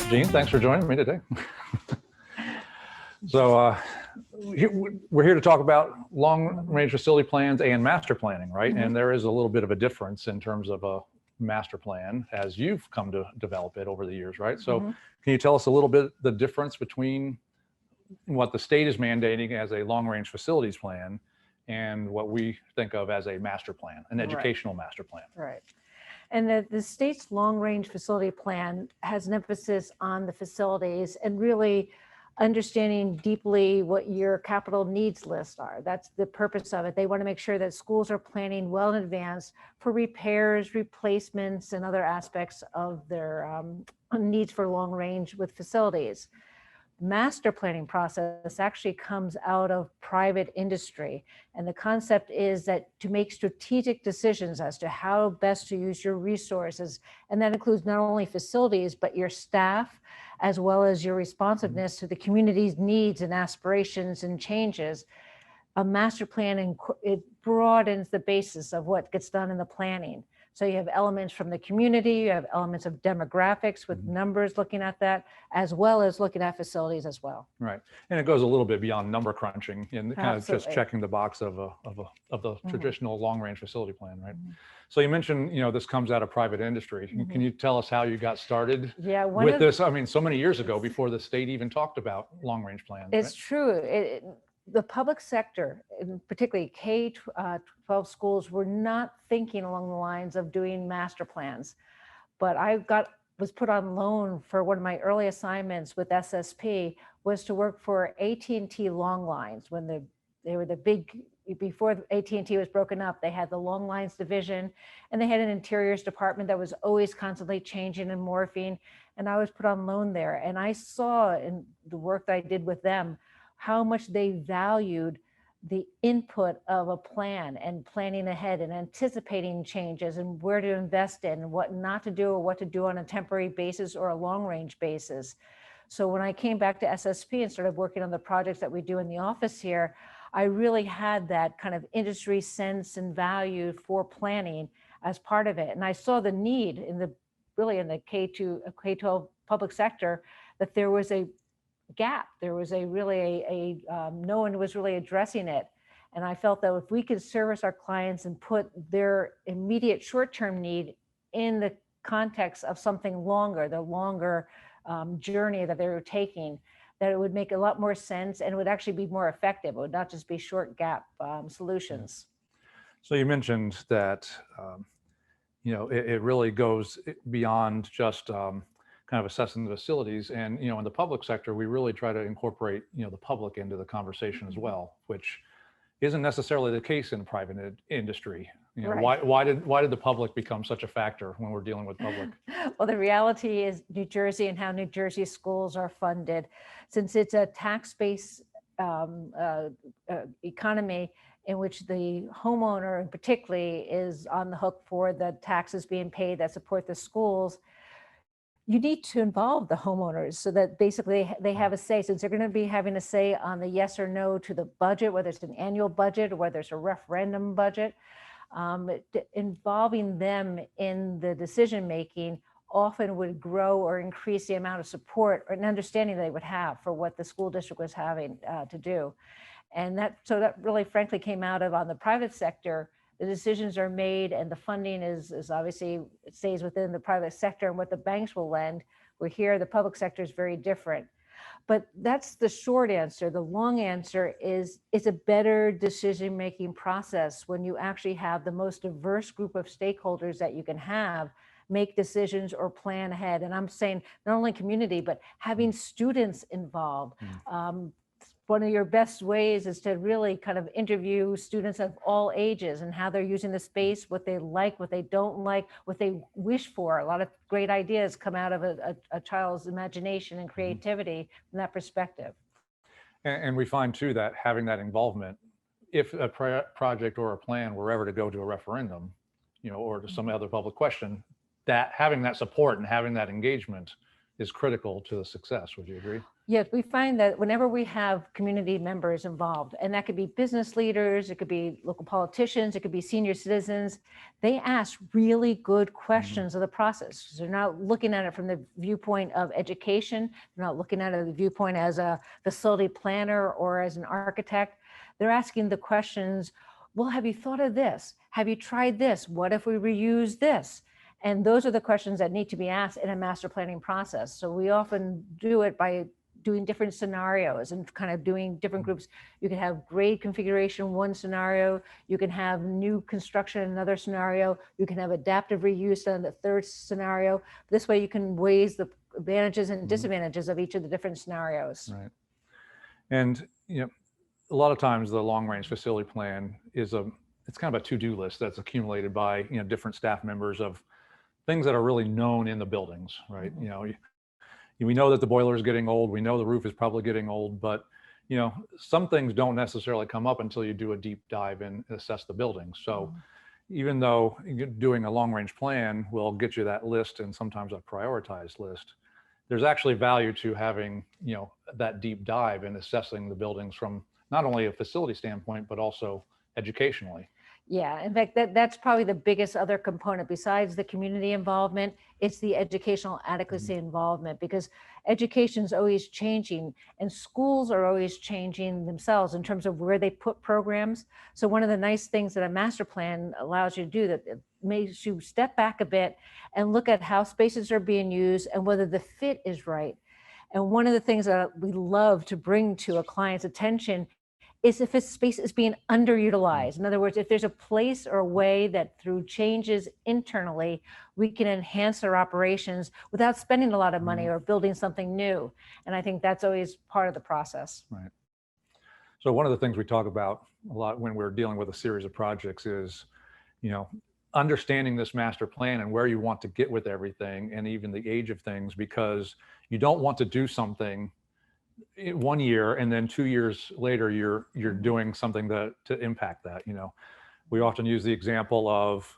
Gene, thanks for joining me today. So we're here to talk about long-range facility plans and master planning, right? And there is a little bit of a difference in terms of a master plan as you've come to develop it over the years, right? So can you tell us a little bit the difference between what the state is mandating as a long-range facilities plan and what we think of as a master plan, an educational master plan? Right. And the state's long-range facility plan has an emphasis on the facilities and really understanding deeply what your capital needs lists are. That's the purpose of it. They want to make sure that schools are planning well in advance for repairs, replacements, and other aspects of their needs for long range with facilities. Master planning process actually comes out of private industry. And the concept is that to make strategic decisions as to how best to use your resources. And that includes not only facilities, but your staff, as well as your responsiveness to the community's needs and aspirations and changes. A master plan, it broadens the basis of what gets done in the planning. So you have elements from the community, you have elements of demographics with numbers looking at that, as well as looking at facilities as well. Right, and it goes a little bit beyond number crunching and kind of just checking the box of the traditional long-range facility plan, right? So you mentioned, this comes out of private industry. Can you tell us how you got started with this? I mean, so many years ago before the state even talked about long-range plans. It's true. The public sector, and particularly K-12 schools, were not thinking along the lines of doing master plans. But I was put on loan for one of my early assignments with SSP was to work for AT&T Long Lines when they were the big, before AT&T was broken up, they had the Long Lines division and they had an interiors department that was always constantly changing and morphing. And I was put on loan there. And I saw in the work that I did with them, how much they valued the input of a plan and planning ahead and anticipating changes and where to invest in and what not to do or what to do on a temporary basis or a long range basis. So when I came back to SSP and started working on the projects that we do in the office here, I really had that kind of industry sense and value for planning as part of it. And I saw the need in the K-12 public sector that there was a gap. There was no one was really addressing it. And I felt that if we could service our clients and put their immediate short-term need in the context of something longer, the longer journey that they were taking, that it would make a lot more sense and it would actually be more effective. It would not just be short gap solutions. So you mentioned that, it really goes beyond just kind of assessing the facilities. And, in the public sector, we really try to incorporate, the public into the conversation as well, which isn't necessarily the case in private industry. Right. Why did the public become such a factor when we're dealing with public? Well, the reality is New Jersey and how New Jersey schools are funded. Since it's a tax-based economy in which the homeowner particularly is on the hook for the taxes being paid that support the schools, you need to involve the homeowners so that basically they have a say, since they're going to be having a say on the yes or no to the budget, whether it's an annual budget or whether it's a referendum budget. Involving them in the decision-making often would grow or increase the amount of support or an understanding they would have for what the school district was having to do. And that really frankly came out of, on the private sector, the decisions are made and the funding is obviously, it stays within the private sector and what the banks will lend. We're here, the public sector is very different. But that's the short answer. The long answer is it's a better decision-making process when you actually have the most diverse group of stakeholders that you can have make decisions or plan ahead. And I'm saying not only community, but having students involved. One of your best ways is to really kind of interview students of all ages and how they're using the space, what they like, what they don't like, what they wish for. A lot of great ideas come out of a child's imagination and creativity from that perspective. And we find too that having that involvement, if a project or a plan were ever to go to a referendum, or to some other public question, that having that support and having that engagement is critical to the success. Would you agree? Yes, we find that whenever we have community members involved, and that could be business leaders, it could be local politicians, it could be senior citizens, they ask really good questions of the process. They're not looking at it from the viewpoint of education. They're not looking at it the viewpoint as a facility planner or as an architect. They're asking the questions, well, have you thought of this? Have you tried this? What if we reuse this? And those are the questions that need to be asked in a master planning process. So we often do it by doing different scenarios and kind of doing different groups. You can have grade configuration, one scenario. You can have new construction, another scenario. You can have adaptive reuse on the third scenario. This way you can weigh the advantages and disadvantages of each of the different scenarios. Right. And, a lot of times the long range facility plan is it's kind of a to-do list that's accumulated by, different staff members of things that are really known in the buildings, right? We know that the boiler is getting old. We know the roof is probably getting old, but some things don't necessarily come up until you do a deep dive and assess the building. So even though doing a long range plan will get you that list and sometimes a prioritized list, there's actually value to having, that deep dive and assessing the buildings from not only a facility standpoint, but also educationally. Yeah, in fact, that's probably the biggest other component besides the community involvement. It's the educational adequacy involvement, because education is always changing and schools are always changing themselves in terms of where they put programs. So one of the nice things that a master plan allows you to do, that it makes you step back a bit and look at how spaces are being used and whether the fit is right. And one of the things that we love to bring to a client's attention is if a space is being underutilized. In other words, if there's a place or a way that through changes internally, we can enhance our operations without spending a lot of money or building something new. And I think that's always part of the process. Right. So one of the things we talk about a lot when we're dealing with a series of projects is, understanding this master plan and where you want to get with everything and even the age of things, because you don't want to do something 1 year and then 2 years later you're doing something to impact that. We often use the example of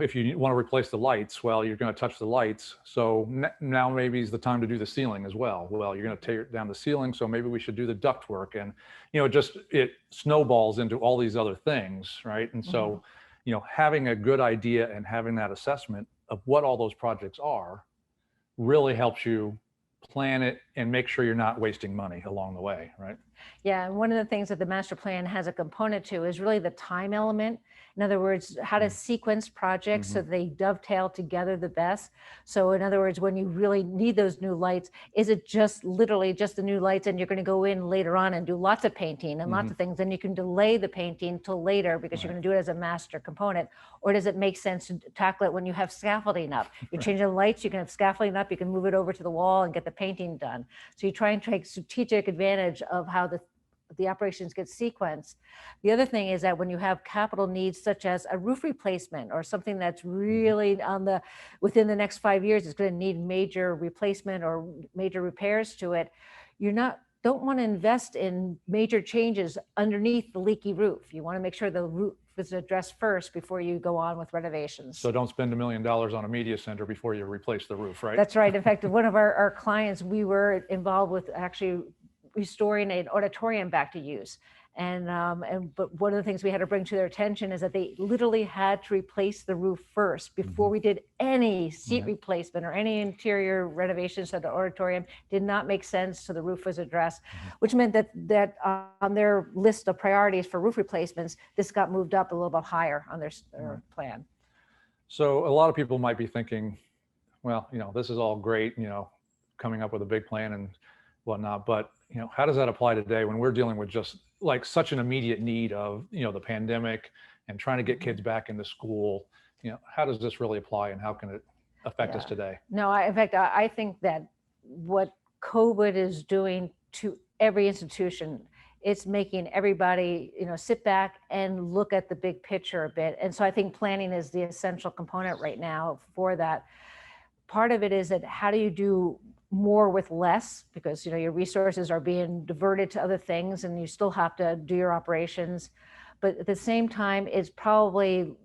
if you want to replace the lights, well, you're going to touch the lights, so now maybe is the time to do the ceiling as well. Well, you're going to tear down the ceiling, so maybe we should do the duct work. And it snowballs into all these other things, right? And so having a good idea and having that assessment of what all those projects are really helps you plan it and make sure you're not wasting money along the way, right? Yeah, and one of the things that the master plan has a component to is really the time element. In other words, how to sequence projects so they dovetail together the best. So in other words, when you really need those new lights, is it just literally just the new lights and you're going to go in later on and do lots of painting and lots of things, and you can delay the painting till later because you're going to do it as a master component? Or does it make sense to tackle it when you have scaffolding up? You're changing the lights, you can have scaffolding up, you can move it over to the wall and get the painting done. So you try and take strategic advantage of how the operations get sequenced. The other thing is that when you have capital needs such as a roof replacement or something that's really within the next 5 years is going to need major replacement or major repairs to it, don't want to invest in major changes underneath the leaky roof. You want to make sure the roof is addressed first before you go on with renovations. So don't spend $1 million on a media center before you replace the roof, right? That's right. In fact, one of our clients, we were involved with actually restoring an auditorium back to use. But one of the things we had to bring to their attention is that they literally had to replace the roof first before we did any seat replacement or any interior renovations to the auditorium. Did not make sense, so the roof was addressed, which meant that on their list of priorities for roof replacements, this got moved up a little bit higher on their plan. So a lot of people might be thinking, well, this is all great, coming up with a big plan and whatnot, but how does that apply today when we're dealing with just like such an immediate need of, the pandemic and trying to get kids back into school? How does this really apply and how can it affect us today? No, in fact, I think that what COVID is doing to every institution, it's making everybody, sit back and look at the big picture a bit. And so I think planning is the essential component right now for that. Part of it is that how do you do more with less, because your resources are being diverted to other things and you still have to do your operations. But at the same time, it's probably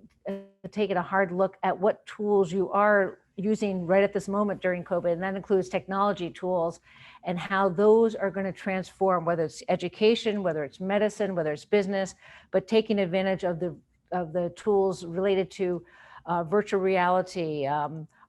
taking a hard look at what tools you are using right at this moment during COVID, and that includes technology tools and how those are going to transform, whether it's education, whether it's medicine, whether it's business, but taking advantage of the tools related to virtual reality,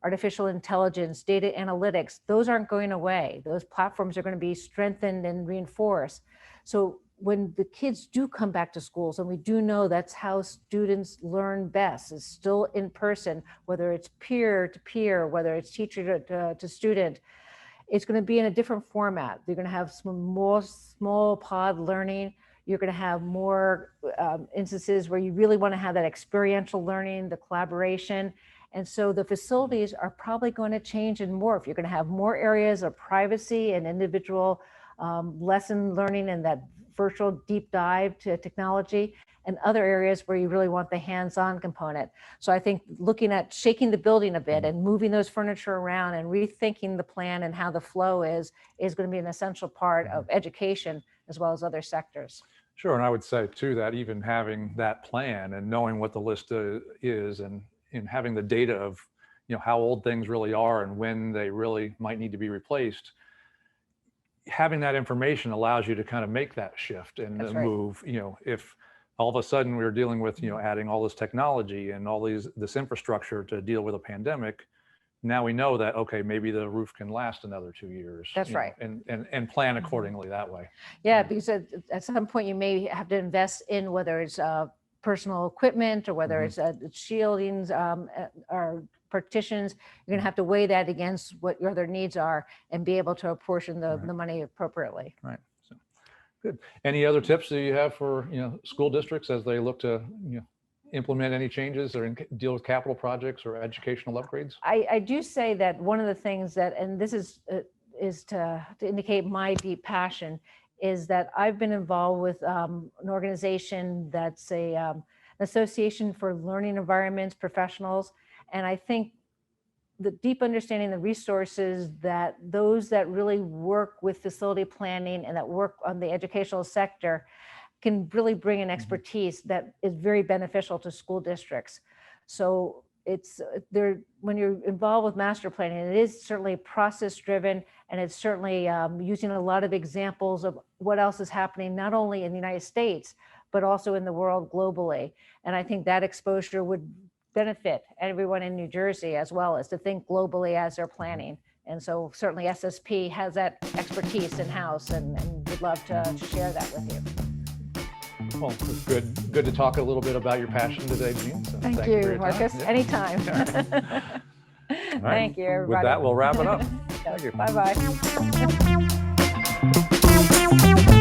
artificial intelligence, data analytics. Those aren't going away. Those platforms are going to be strengthened and reinforced. So when the kids do come back to schools, and we do know that's how students learn best, is still in person, whether it's peer to peer, whether it's teacher to student, it's going to be in a different format. You're going to have some more small pod learning. You're going to have more instances where you really want to have that experiential learning, the collaboration. And so the facilities are probably going to change and morph. You're going to have more areas of privacy and individual lesson learning and that virtual deep dive to technology, and other areas where you really want the hands-on component. So I think looking at shaking the building a bit and moving those furniture around and rethinking the plan and how the flow is going to be an essential part of education as well as other sectors. Sure, and I would say too that even having that plan and knowing what the list is, and having the data of how old things really are and when they really might need to be replaced, having that information allows you to kind of make that shift and move. If all of a sudden we're dealing with adding all this technology and all this infrastructure to deal with a pandemic, now we know that, okay, maybe the roof can last another 2 years. That's right. And plan accordingly that way. Yeah, because at some point you may have to invest in whether it's personal equipment or whether it's shieldings or partitions. You're going to have to weigh that against what your other needs are and be able to apportion the money appropriately. Right. So, good. Any other tips that you have for school districts as they look to implement any changes or deal with capital projects or educational upgrades? I do say that one of the things that, and this is to indicate my deep passion, is that I've been involved with an organization that's an association for learning environments professionals. And I think the deep understanding the resources that those that really work with facility planning and that work on the educational sector can really bring an expertise that is very beneficial to school districts. So it's there when you're involved with master planning, it is certainly process driven, and it's certainly using a lot of examples of what else is happening, not only in the United States, but also in the world globally. And I think that exposure would benefit everyone in New Jersey as well, as to think globally as they're planning. And so certainly SSP has that expertise in-house and would love to share that with you. Well, it's good to talk a little bit about your passion today, Jean. So thank you, for your Marcus. time. Anytime. Right. Thank you, everybody. With that, we'll wrap it up. Thank you. Bye-bye.